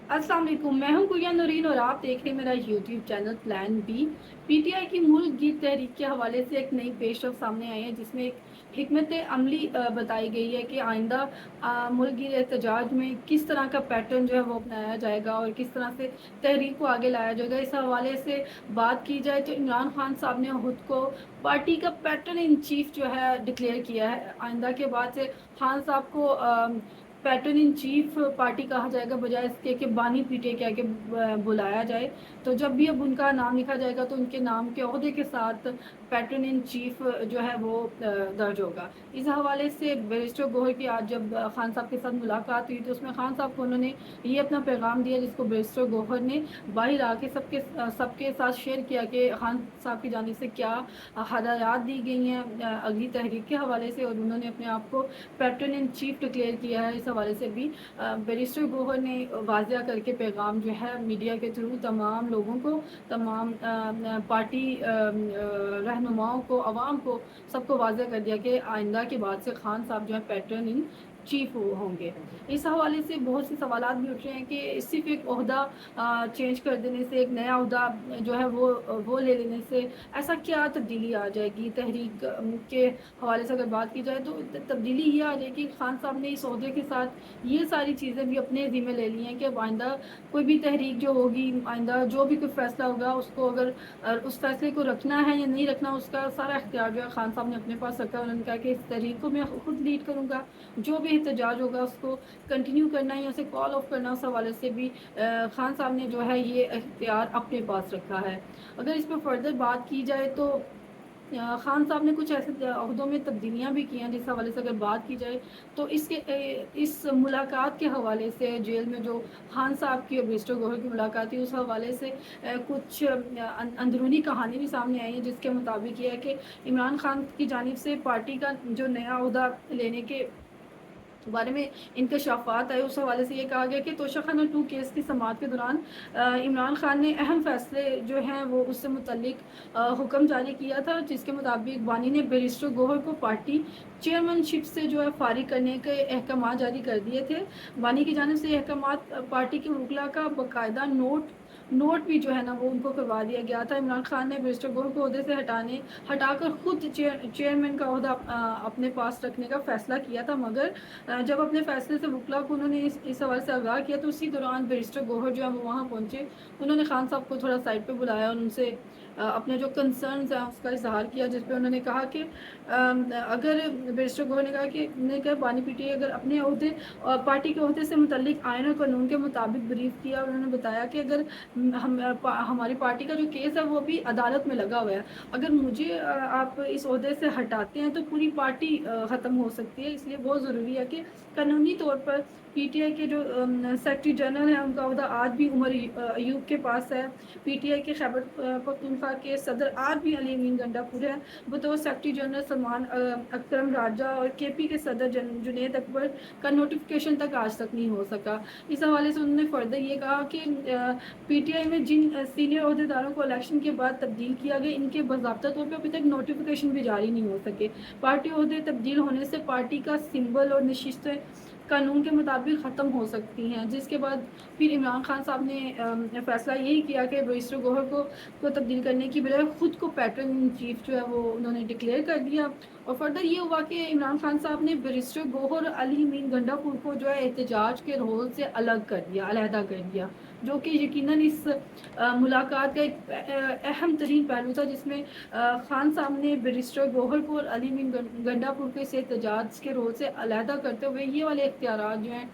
अस्सलाम वालेकुम, मैं हूं गुड़िया नूरीन और आप देख रहे हैं मेरा YouTube channel plan B. PTI की मुल्क गीर तहरीक के हवाले से एक नई पेशरफ सामने आई है जिसमें एक हिकमत अमली बताई गई है कि आइंदा मुल्क गीर एहतजाज में किस तरह का पैटर्न जो है वो अपनाया जाएगा और किस तरह से तहरीक को आगे लाया जाएगा। इस हवाले से बात की जाए तो इमरान खान साहब ने खुद को पार्टी का पैटर्न इन चीफ जो है डिक्लेयर किया है। आइंदा के बाद से खान साहब को पैटर्न इन चीफ पार्टी कहा जाएगा बजाय इसके कि बानी पीटे के आगे बुलाया जाए। तो जब भी अब उनका नाम लिखा जाएगा तो उनके नाम के ओहदे के साथ पैटर्न इन चीफ जो है वो दर्ज होगा। इस हवाले से बैरिस्टर गोहर की आज जब खान साहब के साथ मुलाकात हुई तो उसमें खान साहब को उन्होंने ये अपना पैगाम दिया जिसको बैरिस्टर गोहर ने बाहर आके सबके साथ शेयर किया कि खान साहब की जानिब से क्या हदायत दी गई हैं अगली तहरीक के हवाले से, और उन्होंने अपने आप को पैटर्न इन चीफ डिक्लेयर किया है। इस हवाले से भी बैरिस्टर गोहर ने वाज़िया करके पैगाम जो है मीडिया के थ्रू तमाम लोगों को, तमाम पार्टी रहनुमाओं को, अवाम को, सबको वाज़िया कर दिया कि आइंदा के बाद से खान साहब जो है पैटर्न इन चीफ होंगे। इस हवाले से बहुत से सवालात भी उठ रहे हैं कि सिर्फ एक ओहदा चेंज कर देने से, एक नया ओहदा जो है वो ले लेने से ऐसा क्या तब्दीली आ जाएगी। तहरीक के हवाले से अगर बात की जाए तो तब्दीली ये आ जाएगी कि खान साहब ने इस ओहदे के साथ ये सारी चीज़ें भी अपने ज़िम्मे ले ली हैं कि अब आइंदा कोई भी तहरीक जो होगी, आइंदा जो भी कोई फ़ैसला होगा उसको अगर उस फैसले को रखना है या नहीं रखना, उसका सारा इख्तियार जो है खान साहब ने अपने पास रखा है। उन्होंने कहा कि इस तहरीक को मैं खुद लीड करूँगा, जो भी एहतजाज होगा उसको कंटिन्यू करना है या उसे कॉल ऑफ करना, उस हवाले से भी खान साहब ने जो है ये इख्तियार अपने पास रखा है। अगर इस पर फर्दर बात की जाए तो खान साहब ने कुछ ऐसे अहदों में तब्दीलियाँ भी की हैं। जिस हवाले से अगर बात की जाए तो इस मुलाकात के हवाले से जेल में जो खान साहब की और बैरिस्टर गोहर की मुलाकात थी उस हवाले से कुछ अंदरूनी कहानी भी सामने आई है जिसके मुताबिक ये है कि इमरान खान की जानिब से पार्टी का जो नया ओहदा लेने के बारे में इंकशाफात आए, उस हवाले से ये कहा गया कि तोशाखाना 2 केस की समाअत के दौरान इमरान खान ने अहम फैसले जो हैं वो उससे मुतल्लिक हुक्म जारी किया था जिसके मुताबिक बानी ने बैरिस्टर गोहर को पार्टी चेयरमैनशिप से जो है फारिग करने के अहकाम जारी कर दिए थे। बानी की जानिब से अहकाम पार्टी के वकला का बाकायदा नोट भी जो है ना वो उनको करवा दिया गया था। इमरान खान ने बैरिस्टर गोहर को ओहदे से हटाकर खुद चेयरमैन का ओहदा अपने पास रखने का फ़ैसला किया था, मगर जब अपने फ़ैसले से वकला को उन्होंने इस सवाल से आगाह किया तो उसी दौरान बैरिस्टर गोहर जो है वो वहाँ पहुँचे। उन्होंने खान साहब को थोड़ा साइड पे बुलाया और उनसे अपने जो कंसर्न्स हैं उसका इजहार किया, जिस पे उन्होंने कहा कि अगर बैरिस्टर गोहर ने कहा बानी पीटीआई अगर अपने ओहदे पार्टी के ओहदे से मुतल्लिक आइन और कानून के मुताबिक ब्रीफ किया। उन्होंने बताया कि अगर हमारी पार्टी का जो केस है वो भी अदालत में लगा हुआ है, अगर मुझे आप इस ओहदे से हटाते हैं तो पूरी पार्टी ख़त्म हो सकती है, इसलिए बहुत ज़रूरी है कि कानूनी तौर पर पीटीआई के जो सेक्रेटरी जनरल हैं उनका ओहदा आज भी उमर अयूब के पास है। पीटीआई के खैबर पख्तूनख्वा के सदर आज भी अली अमीन गंडापुर है। बतौर सेक्रेटरी जनरल सलमान अकरम राजा और केपी के सदर जुनैद अकबर का नोटिफिकेशन तक आज तक नहीं हो सका। इस हवाले से उन्होंने फर्दर ये कहा कि पीटीआई में जिन सीनियर अहदेदारों को इलेक्शन के बाद तब्दील किया गया इनके बाज़ाब्ता तौर पर अभी तक नोटिफिकेशन भी जारी नहीं हो सके। पार्टी ओहदे तब्दील होने से पार्टी का सिंबल और नशिस्तें कानून के मुताबिक ख़त्म हो सकती हैं, जिसके बाद फिर इमरान खान साहब ने फ़ैसला यही किया कि बैरिस्टर गोहर को तब्दील करने की बजाय ख़ुद को पैटर्न इन चीफ जो है वो उन्होंने डिक्लेयर कर दिया। और फर्दर ये हुआ कि इमरान खान साहब ने बैरिस्टर गोहर और अली अमीन गंडापुर को जो है एहतजाज के रोल से अलग कर दिया, अलहदा कर दिया, जो कि यकीनन इस मुलाकात का एक अहम तरीन पहलू था जिसमें खान साहब ने बैरिस्टर गोहर को और अली अमीन गंडापुर के एहतजाज के रोल से अलहदा करते हुए ये वाले इख्तियारात जो हैं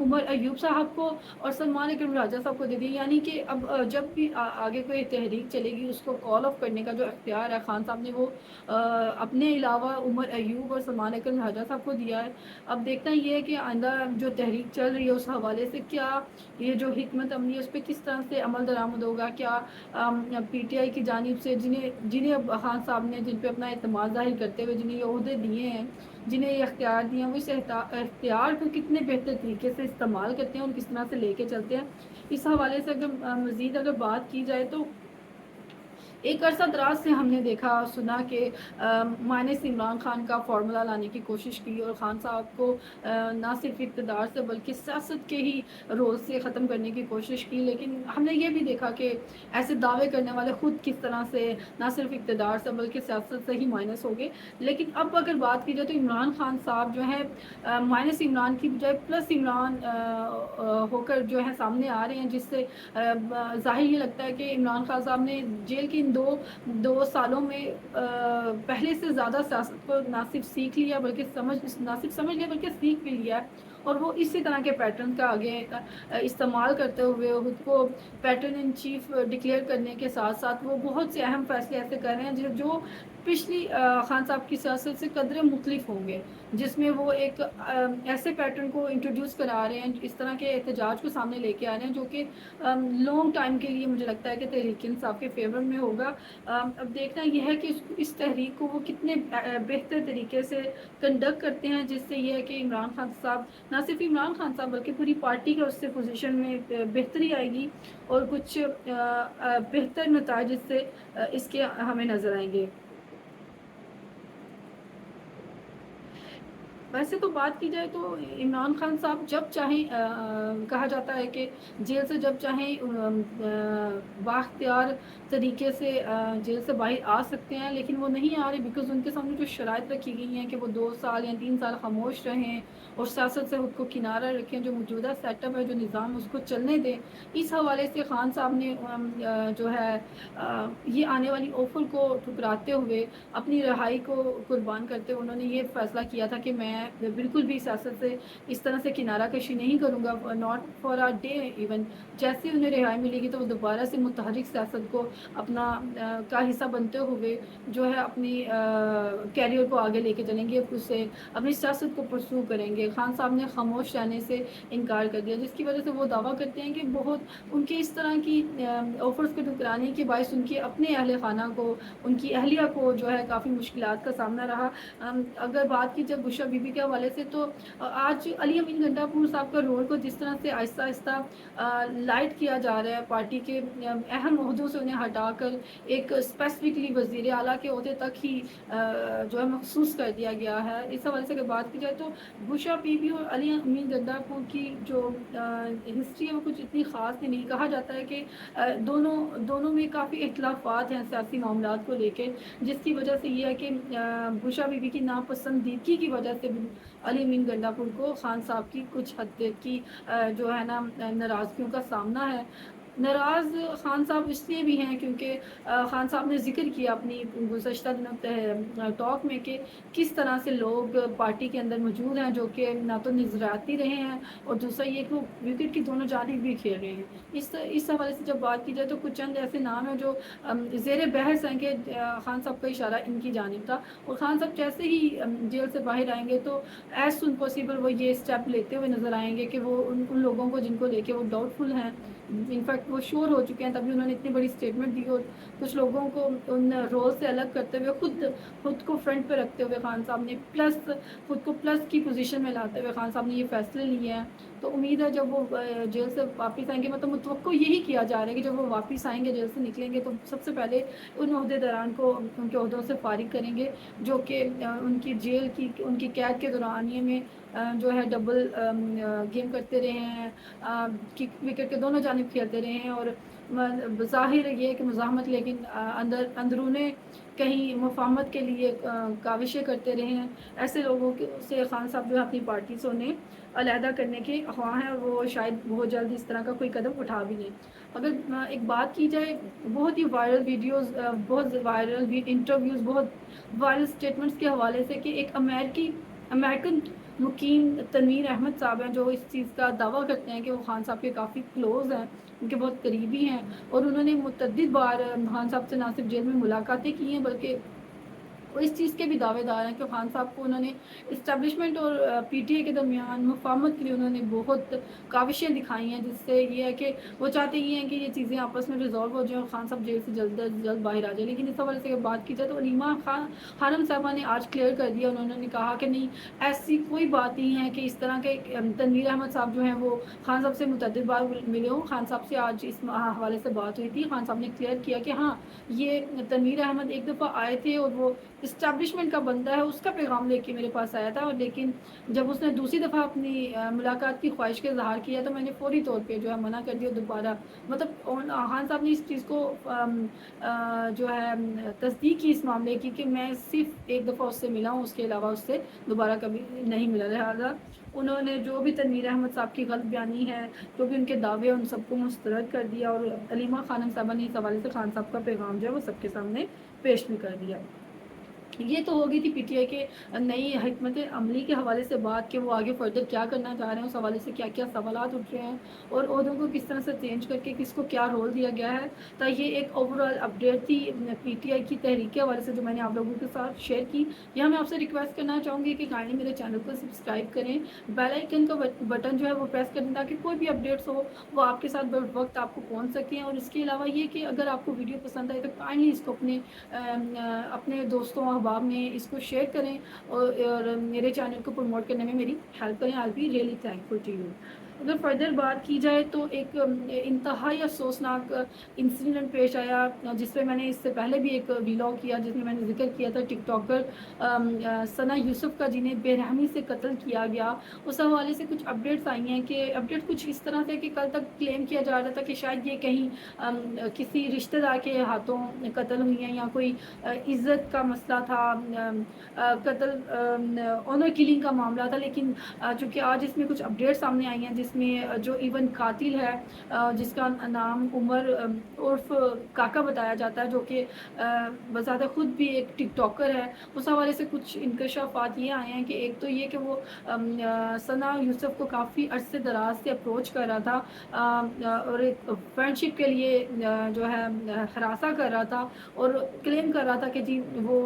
उमर अयूब साहब को और सलमान अकरम राजा साहब को दे दिए। यानी कि अब जब भी आगे कोई तहरीक चलेगी उसको कॉल ऑफ करने का जो इख्तियार है खान साहब ने वो अपने अलावा उमर अयूब और सलमान अकरम राजा साहब को दिया है। अब देखना ये है कि आइंदा जो तहरीक चल रही है उस हवाले से क्या ये जो हिकमत अमली है उस पर किस तरह से अमल दरामद होगा। क्या पीटीआई की जानिब से जिन्हें अब खान साहब ने जिन पे अपना एतमाद ज़ाहिर करते हुए जिन्हें ये ओहदे दिए हैं, जिन्हें ये इख्तियार दिए हैं, वो इस इख्तियार को कितने बेहतर तरीके से इस्तेमाल करते हैं और किस तरह से लेके चलते हैं। इस हवाले से अगर मज़ीद अगर बात की जाए तो ایک عرصہ دراز سے ہم نے دیکھا سنا کہ مائنس عمران خان کا فارمولہ لانے کی کوشش کی اور خان صاحب کو نہ صرف اقتدار سے بلکہ سیاست کے ہی رول سے ختم کرنے کی کوشش کی، لیکن ہم نے یہ بھی دیکھا کہ ایسے دعوے کرنے والے خود کس طرح سے نہ صرف اقتدار سے بلکہ سیاست سے ہی مائنس ہو گئے۔ لیکن اب اگر بات کی جائے تو عمران خان صاحب جو ہے مائنس عمران کی بجائے پلس عمران ہو کر جو ہے سامنے آ رہے ہیں، جس سے ظاہر یہ لگتا ہے کہ عمران خان صاحب نے جیل کے ان دو سالوں میں پہلے سے زیادہ سیاست کو نہ صرف سیکھ لیا بلکہ نہ صرف سمجھ لیا بلکہ سیکھ بھی لیا ہے، اور وہ اسی طرح کے پیٹرن کا آگے استعمال کرتے ہوئے خود کو پیٹرن ان چیف ڈکلیئر کرنے کے ساتھ ساتھ وہ بہت سے اہم فیصلے ایسے کر رہے ہیں جو پچھلی خان صاحب کی سیاست سے قدرے مختلف ہوں گے، جس میں وہ ایک ایسے پیٹرن کو انٹروڈیوس کرا رہے ہیں، اس طرح کے احتجاج کو سامنے لے کے آ رہے ہیں جو کہ لانگ ٹائم کے لیے مجھے لگتا ہے کہ تحریک انصاف کے فیور میں ہوگا۔ اب دیکھنا یہ ہے کہ اس تحریک کو وہ کتنے بہتر طریقے سے کنڈکٹ کرتے ہیں، جس سے یہ ہے کہ عمران خان صاحب نہ صرف عمران خان صاحب بلکہ پوری پارٹی کا اس سے پوزیشن میں بہتری آئے گی اور کچھ بہتر نتائج اس کے ہمیں نظر آئیں گے۔ ویسے تو بات کی جائے تو عمران خان صاحب جب چاہیں کہا جاتا ہے کہ جیل سے جب چاہیں بااختیار طریقے سے جیل سے باہر آ سکتے ہیں، لیکن وہ نہیں آ رہے بیکاز ان کے سامنے جو شرائط رکھی گئی ہیں کہ وہ 2 سال یا 3 سال خاموش رہیں اور سیاست سے خود کو کنارہ رکھیں، جو موجودہ سیٹ اپ ہے، جو نظام، اس کو چلنے دیں۔ اس حوالے سے خان صاحب نے جو ہے یہ آنے والی آفر کو ٹھکراتے ہوئے اپنی رہائی کو قربان کرتے ہوئے انہوں نے یہ فیصلہ کیا تھا کہ میں بالکل بھی سیاست سے اس طرح سے کنارہ کشی نہیں کروں گا، not for a day even. جیسے انہیں رہائی ملے گی تو وہ دوبارہ سے متحرک سیاست کو اپنا کا حصہ بنتے ہوئے جو ہے اپنی کیریئر کو آگے لے کے چلیں گے، اسے اپنی سیاست کو پرسو کریں گے۔ خان صاحب نے خاموش رہنے سے انکار کر دیا، جس کی وجہ سے وہ دعویٰ کرتے ہیں کہ بہت ان کے اس طرح کی آفرز کو ٹھکرانے کے باعث ان کے اپنے اہل خانہ کو، ان کی اہلیہ کو جو ہے کافی مشکلات کا سامنا رہا۔ اگر بات کی جائے بشریٰ بی بی کے حوالے سے تو آج علی امین گنڈا پور صاحب کا رول کو جس طرح سے آہستہ آہستہ لائٹ کیا جا رہا ہے، پارٹی کے اہم عہدوں سے انہیں ہٹا کر ایک اسپیسیفکلی وزیر اعلیٰ کے عہدے تک ہی جو ہے مخصوص کر دیا گیا ہے۔ اس حوالے سے اگر بات کی جائے تو بشریٰ بی بی اور علی امین گنڈا پور کی جو ہسٹری ہے وہ کچھ اتنی خاص نہیں، کہا جاتا ہے کہ دونوں میں کافی اختلافات ہیں سیاسی معاملات کو لے کے، جس کی وجہ سے یہ ہے کہ بشریٰ بی بی کی ناپسندیدگی کی وجہ سے بھی علی امین گنڈا پور کو خان صاحب کی کچھ حد کی جو ہے نا ناراضگیوں کا سامنا ہے۔ ناراض خان صاحب اس لیے بھی ہیں کیونکہ خان صاحب نے ذکر کیا اپنی گزشتہ دنوں ٹاک میں کہ کس طرح سے لوگ پارٹی کے اندر موجود ہیں جو کہ نہ تو نظریاتی رہے ہیں اور دوسرا یہ کہ وہ وکٹ کی دونوں جانب بھی کھیل رہے ہیں۔ اس حوالے سے جب بات کی جائے تو کچھ چند ایسے نام ہیں جو زیر بحث ہیں کہ خان صاحب کا اشارہ ان کی جانب تھا، اور خان صاحب جیسے ہی جیل سے باہر آئیں گے تو ایز سون پاسبل وہ یہ اسٹیپ لیتے ہوئے نظر آئیں گے کہ وہ ان لوگوں کو جن کو لے کے وہ ڈاؤٹ فل ہیں، انفیکٹ وہ شور ہو چکے ہیں، تبھی انہوں نے اتنی بڑی اسٹیٹمنٹ دی، اور کچھ لوگوں کو ان رول سے الگ کرتے ہوئے خود کو فرنٹ پہ رکھتے ہوئے خان صاحب نے خود کو پلس کی پوزیشن میں لاتے ہوئے خان صاحب نے یہ فیصلے لیے ہیں۔ تو امید ہے جب وہ جیل سے واپس آئیں گے، مطلب متوقع یہی کیا جا رہا ہے کہ جب وہ واپس آئیں گے جیل سے نکلیں گے تو سب سے پہلے ان عہدیداران کو ان کے عہدوں سے فارغ کریں گے جو کہ ان کی جیل کی ان کی قید کے دورانیے میں جو ہے ڈبل گیم کرتے رہے ہیں، وکٹ کے دونوں جانب کھیلتے رہے ہیں، اور ظاہر یہ ہے کہ مزاحمت، لیکن اندرونے کہیں مفاہمت کے لیے کاوشیں کرتے رہے ہیں۔ ایسے لوگوں سے خان صاحب جو ہے اپنی پارٹی سے انہیں علیحدہ کرنے کے خواہاں ہیں، اور وہ شاید بہت جلد اس طرح کا کوئی قدم اٹھا بھی لیں۔ اگر ایک بات کی جائے بہت ہی وائرل ویڈیوز، بہت وائرل انٹرویوز، بہت وائرل اسٹیٹمنٹس کے حوالے سے کہ ایک امریکن مقیم تنویر احمد صاحب ہیں جو اس چیز کا دعویٰ کرتے ہیں کہ وہ خان صاحب کے کافی کلوز ہیں، ان کے بہت قریبی ہیں، اور انہوں نے متعدد بار خان صاحب سے نہ صرف جیل میں ملاقاتیں کی ہیں بلکہ वो इस चीज़ के भी दावेदार हैं कि खान साहब को उन्होंने इस्टेब्लिशमेंट और पीटीआई के दरमियान मुफाहमत के लिए उन्होंने बहुत काविशें दिखाई हैं, जिससे ये है कि वो चाहते ये हैं कि ये चीज़ें आपस में रिजॉल्व हो जाएँ और खान साहब जेल से जल्द अज जल्द बाहर आ जाएँ। लेकिन इस हवाले से अगर बात की जाए तो अलीमा खानम साहबा ने आज क्लियर कर दिया, उन्होंने कहा कि नहीं, ऐसी कोई बात नहीं है कि इस तरह के तनवीर अहमद साहब जो हैं वो खान साहब से मुतअद्दिद बार मिले हों। खान साहब से आज इस हवाले से बात हुई थी। खान साहब ने क्लियर किया कि हाँ, ये तनवीर अहमद एक दफ़ा आए थे और वो इस्टेब्लिशमेंट का बंदा है, उसका पैगाम लेके मेरे पास आया था, और लेकिन जब उसने दूसरी दफ़ा अपनी मुलाकात की ख्वाहिश का इज़हार किया तो मैंने फ़ौरी तौर पे जो है मना कर दिया दोबारा। मतलब खान साहब ने इस चीज़ को जो है तस्दीक की इस मामले की कि मैं सिर्फ़ एक दफ़ा उससे मिला हूँ, उसके अलावा उससे दोबारा कभी नहीं मिला। लिहाज़ा उन्होंने जो भी तनवीर अहमद साहब की गलत बयानी है, जो भी उनके दावे हैं, उन सबको मुस्तरद कर दिया, और अलीमा खानम साहबा ने इस हवाले से खान साहब का पैगाम जो है वो सबके सामने पेश भी कर दिया। ये तो हो गई थी पीटीआई के नई हिकमत अमली के हवाले से बात, कि वो आगे फर्दर क्या करना चाह रहे हैं, उस हवाले से क्या क्या सवालात उठ रहे हैं और ओहदों को किस तरह से चेंज करके किसको क्या रोल दिया गया है। तो ये एक ओवरऑल अपडेट थी पीटीआई की तहरीक के हवाले से जो मैंने आप लोगों के साथ शेयर की। यहाँ मैं आपसे रिक्वेस्ट करना चाहूँगी कि काइंडली मेरे चैनल को सब्सक्राइब करें, बेल आइकन का बटन जो है वो प्रेस करें, ताकि कोई भी अपडेट्स हो वो आपके साथ बर वक्त आपको पहुँच सकें। और इसके अलावा ये कि अगर आपको वीडियो पसंद आए तो काइंडली इसको अपने दोस्तों अहबाब में इसको शेयर करें, और मेरे चैनल को प्रमोट करने में मेरी हेल्प करें। I be really thankful to you. अगर फर्दर बात की जाए तो एक इंतहाई अफसोसनाक इंसिडेंट पेश आया, जिस पे मैंने इससे पहले भी एक व्लॉग किया जिसमें मैंने जिक्र किया था टिकटॉकर सना यूसुफ का, जिन्हें बेरहमी से कत्ल किया गया। उस हवाले से कुछ अपडेट्स आई हैं कि अपडेट कुछ इस तरह से कि कल तक क्लेम किया जा रहा था कि शायद ये कहीं किसी रिश्तेदार के हाथों कत्ल हुई हैं, या कोई इज़्ज़त का मसला था, कत्ल ऑनर किलिंग का मामला था। लेकिन चूँकि आज इसमें कुछ अपडेट सामने आई हैं, जिसमें जो इवन कातिल है, जिसका नाम उमर उर्फ काका बताया जाता है, जो कि बज़ाते ख़ुद भी एक टिकटॉकर है, उस हवाले से कुछ इंकशाफात ये आए हैं कि एक तो ये कि वो सना यूसुफ को काफ़ी अरसे दराज से अप्रोच कर रहा था, और एक फ्रेंडशिप के लिए जो है हरासा कर रहा था, और क्लेम कर रहा था कि जी वो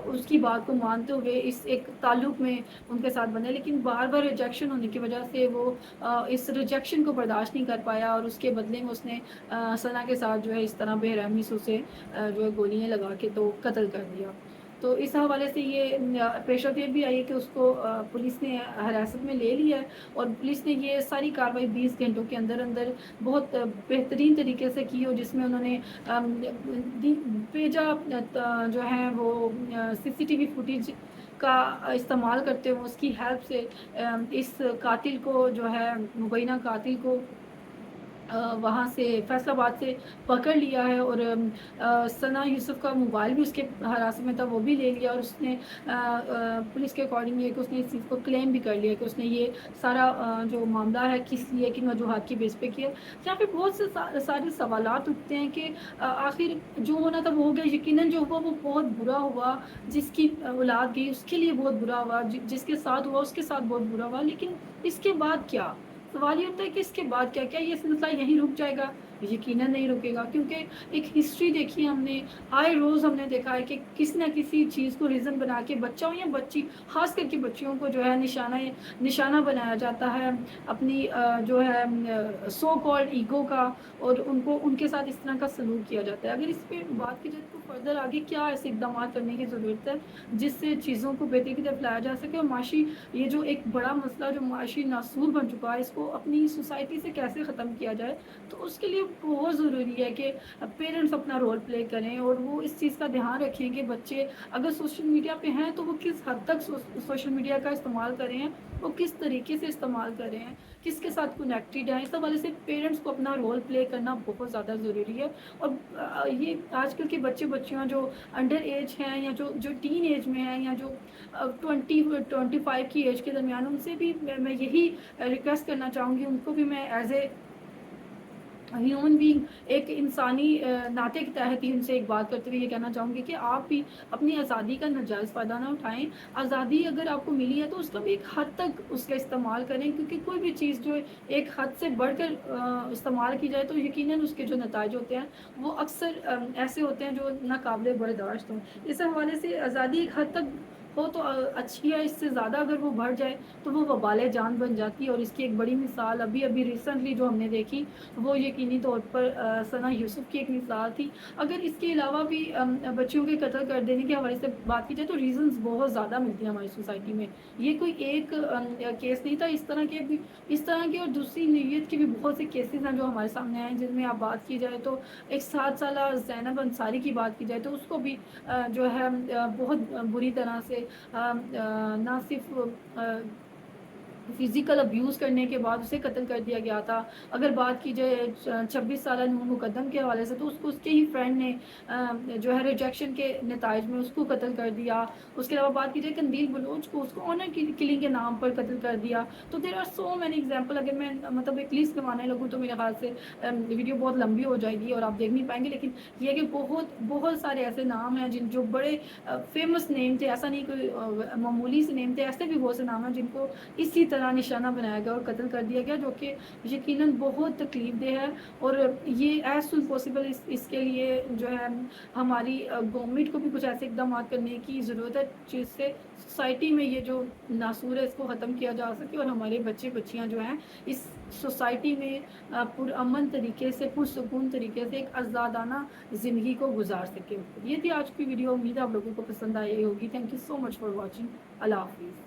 उसकी बात को मानते हुए इस एक ताल्लुक़ में उनके साथ बने। लेकिन बार बार रिजेक्शन होने की वजह से वो इस रिजेक्शन को बर्दाश्त नहीं कर पाया, और उसके बदले में उसने सना के साथ जो है इस तरह बेरहमी से उसे जो है गोलियां लगा के तो कत्ल कर दिया। तो इस हवाले से ये प्रेशर भी आई है कि उसको पुलिस ने हिरासत में ले लिया है, और पुलिस ने ये सारी कार्रवाई 20 घंटों के अंदर अंदर बहुत बेहतरीन तरीके से की हो, जिसमें उन्होंने बेजा जो है वो सीसीटीवी फुटेज का इस्तेमाल करते हुए उसकी हेल्प से इस कातिल को जो है मुबैना कातिल को वहाँ से फैसलाबाद से पकड़ लिया है, और सना यूसुफ का मोबाइल भी उसके हिरासत में था, वो भी ले लिया, और उसने पुलिस के अकॉर्डिंग ये कि उसने इस चीज़ को क्लेम भी कर लिया कि उसने ये सारा जो मामला है किस लिए किन वजूहात की बेस पे किया। यहाँ पे बहुत से सारे सवालात उठते हैं कि आखिर जो होना था वो हो गया, यकीनन जो हुआ वो बहुत बुरा हुआ, जिसकी औलाद गई उसके लिए बहुत बुरा हुआ, जिसके साथ हुआ उसके साथ बहुत बुरा हुआ, लेकिन इसके बाद क्या? सवाल ये होता है कि इसके बाद क्या? क्या ये सिलसिला यहीं रुक जाएगा? यकीनन नहीं रुकेगा, क्योंकि एक हिस्ट्री देखी है हमने, आए रोज़ हमने देखा है कि किसी न किसी चीज़ को रीज़न बना के बच्चा हो या बच्ची, ख़ास करके बच्चियों को जो है निशाना बनाया जाता है अपनी जो है सो कॉल्ड ईगो का, और उनको उनके साथ इस तरह का सलूक किया जाता है। अगर इस पे बात की जाए तो फर्दर आगे क्या ऐसे इक़दामात करने की ज़रूरत है जिससे चीज़ों को बेहतरी की तरफ लाया जा सके, और माशी ये जो एक बड़ा मसला जो माशी नासूर बन चुका है, इसको अपनी सोसाइटी से कैसे ख़त्म किया जाए, तो उसके लिए बहुत ज़रूरी है कि पेरेंट्स अपना रोल प्ले करें, और वो इस चीज़ का ध्यान रखें कि बच्चे अगर सोशल मीडिया पे हैं तो वो किस हद तक सोशल मीडिया का इस्तेमाल कर रहे हैं, वो किस तरीके से इस्तेमाल कर रहे हैं, किसके साथ कनेक्टेड हैं। इस हवाले से पेरेंट्स को अपना रोल प्ले करना बहुत ज़्यादा ज़रूरी है। और ये आजकल के बच्चे बच्चियाँ जो अंडर एज हैं, या जो जो टीन एज में हैं, या जो 20-25 की एज के दरमियान, उनसे भी मैं यही रिक्वेस्ट करना चाहूँगी, उनको भी मैं एज ए ह्यूमन बीइंग, एक इंसानी नाते के तहत ही उनसे एक बात करते हुए ये कहना चाहूँगी कि आप भी अपनी आज़ादी का नाजायज़ फ़ायदा ना उठाएँ। आज़ादी अगर आपको मिली है तो उसका भी एक हद तक उसका इस्तेमाल करें, क्योंकि कोई भी चीज़ जो एक हद से बढ़कर इस्तेमाल की जाए तो यकीनन उसके जो नताइज होते हैं वो अक्सर ऐसे होते हैं जो नाकाबिले बर्दाश्त हों। इस हवाले से आज़ादी एक हद तक हो तो अच्छी है, इससे ज़्यादा अगर वो बढ़ जाए तो वो वबाल जान बन जाती है। और इसकी एक बड़ी मिसाल अभी-अभी रिसेंटली जो हमने देखी वो यकीनी तौर पर सना यूसुफ की एक मिसाल थी। अगर इसके अलावा भी बच्चियों के कत्ल कर देने के हवाले से बात की जाए तो रीज़न्स बहुत ज़्यादा मिलती हैं हमारी सोसाइटी में। ये कोई एक केस नहीं था, इस तरह के और दूसरी नौइयत के भी बहुत से केसेज़ हैं जो हमारे सामने आए हैं, जिनमें आप बात की जाए तो एक 7 साला ज़ैनब अंसारी की बात की जाए तो उसको भी जो है बहुत बुरी तरह से ना सिर्फ़ फिज़िकल अब्यूज़ करने के बाद उसे कत्ल कर दिया गया था। अगर बात की जाए 26 साला नूर मुकद्दम के हवाले से तो उसको उसके ही फ्रेंड ने जो है रिजेक्शन के नताइज में उसको कत्ल कर दिया। उसके अलावा बात की जाए कंदील बलूच को, उसको ऑनर किलिंग के नाम पर कत्ल कर दिया। तो there are so many example. अगर मैं मतलब एक लिस्ट बनाने लगूँ तो मेरे ख़्याल से वीडियो बहुत लंबी हो जाएगी और आप देख नहीं पाएँगे। लेकिन ये है कि बहुत बहुत सारे ऐसे नाम हैं जिन जो बड़े फ़ेमस नेम थे, ऐसा नहीं कोई मामूली से नेम थे, ऐसे भी बहुत से नाम हैं जिनको इसी तरह निशाना बनाया गया और कत्ल कर दिया गया, जो कि यकीनन बहुत तकलीफ़देह है। और ये एज़ सून पॉसिबल इसके लिए जो है हमारी गवर्नमेंट को भी कुछ ऐसे इक़दाम करने की ज़रूरत है जिससे सोसाइटी में ये जो नासूर है इसको ख़त्म किया जा सके और हमारे बच्चे-बच्चियाँ जो हैं इस सोसाइटी में पुरअमन तरीके से, पुरसुकून तरीके से एक आज़ादाना ज़िंदगी को गुज़ार सकें। ये थी आज की वीडियो। उम्मीद है आप लोगों को पसंद आई होगी। Thank you so much for watching. अल्लाह हाफ़िज़।